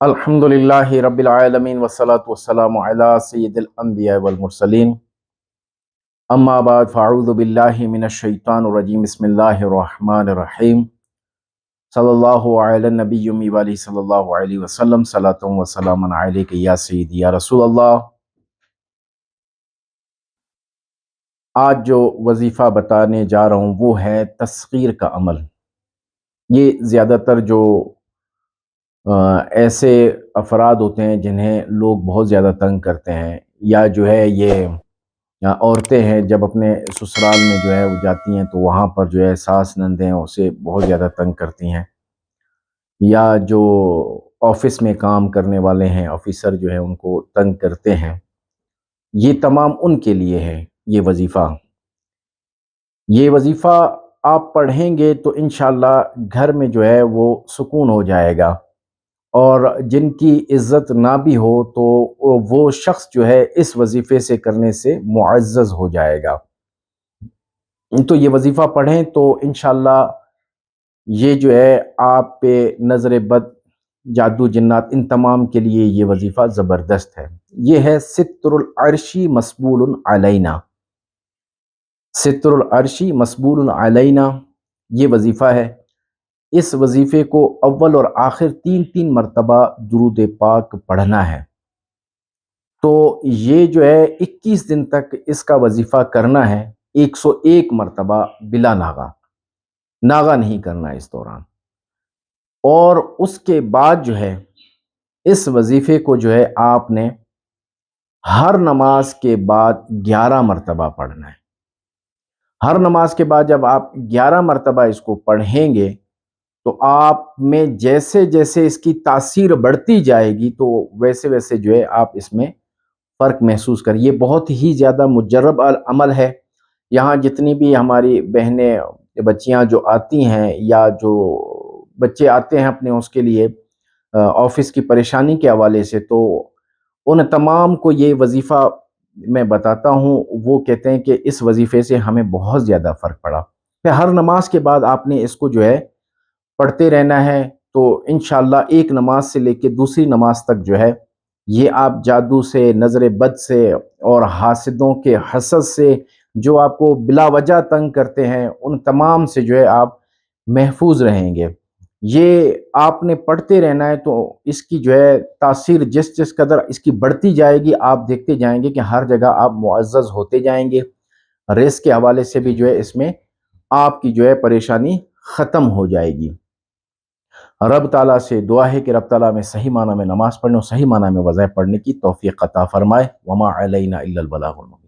الحمد للہ رب العالمین والصلاة والسلام علی سید الانبیاء والمرسلین اما بعد فاعوذ باللہ من الشیطان الرجیم بسم اللہ الرحمن الرحیم صلی اللہ علی النبی امی والی صلی اللہ علیہ وسلم صلاۃ و سلام علیک یا سیدی یا رسول اللہ۔ آج جو وظیفہ بتانے جا رہا ہوں وہ ہے تسخیر کا عمل۔ یہ زیادہ تر جو ایسے افراد ہوتے ہیں جنہیں لوگ بہت زیادہ تنگ کرتے ہیں، یا جو ہے یہ عورتیں ہیں جب اپنے سسرال میں جو ہے وہ جاتی ہیں تو وہاں پر جو ہے ساس نندیں اسے بہت زیادہ تنگ کرتی ہیں، یا جو آفس میں کام کرنے والے ہیں آفیسر جو ہے ان کو تنگ کرتے ہیں، یہ تمام ان کے لیے ہے یہ وظیفہ۔ یہ وظیفہ آپ پڑھیں گے تو انشاءاللہ گھر میں جو ہے وہ سکون ہو جائے گا، اور جن کی عزت نہ بھی ہو تو وہ شخص جو ہے اس وظیفے سے کرنے سے معزز ہو جائے گا۔ تو یہ وظیفہ پڑھیں تو انشاءاللہ یہ جو ہے آپ پہ نظر بد، جادو جنات، ان تمام کے لیے یہ وظیفہ زبردست ہے۔ یہ ہے ستر العرشی مسبول علینا۔ ستر العرشی مسبول علینا یہ وظیفہ ہے۔ اس وظیفے کو اول اور آخر تین مرتبہ درود پاک پڑھنا ہے۔ تو یہ جو ہے 21 دن تک اس کا وظیفہ کرنا ہے، 101 مرتبہ بلا ناغہ، ناغہ نہیں کرنا اس دوران۔ اور اس کے بعد جو ہے اس وظیفے کو جو ہے آپ نے ہر نماز کے بعد 11 مرتبہ پڑھنا ہے۔ ہر نماز کے بعد جب آپ 11 مرتبہ اس کو پڑھیں گے تو آپ میں جیسے جیسے اس کی تاثیر بڑھتی جائے گی تو ویسے ویسے جو ہے آپ اس میں فرق محسوس کریں۔ یہ بہت ہی زیادہ مجرب عمل ہے۔ یہاں جتنی بھی ہماری بہنیں بچیاں جو آتی ہیں یا جو بچے آتے ہیں اپنے اس کے لیے آفس کی پریشانی کے حوالے سے، تو ان تمام کو یہ وظیفہ میں بتاتا ہوں، وہ کہتے ہیں کہ اس وظیفے سے ہمیں بہت زیادہ فرق پڑا۔ پھر ہر نماز کے بعد آپ نے اس کو جو ہے پڑھتے رہنا ہے، تو انشاءاللہ ایک نماز سے لے کے دوسری نماز تک جو ہے یہ آپ جادو سے، نظر بد سے اور حاسدوں کے حسد سے، جو آپ کو بلا وجہ تنگ کرتے ہیں، ان تمام سے جو ہے آپ محفوظ رہیں گے۔ یہ آپ نے پڑھتے رہنا ہے تو اس کی جو ہے تاثیر جس قدر اس کی بڑھتی جائے گی، آپ دیکھتے جائیں گے کہ ہر جگہ آپ معزز ہوتے جائیں گے۔ رزق کے حوالے سے بھی جو ہے اس میں آپ کی جو ہے پریشانی ختم ہو جائے گی۔ رب تعالیٰ سے دعا ہے کہ رب تعالیٰ میں صحیح معنی میں نماز پڑھنے اور صحیح معنی میں وظائف پڑھنے کی توفیق عطا فرمائے۔ وما علینا الا البلاغ المبین۔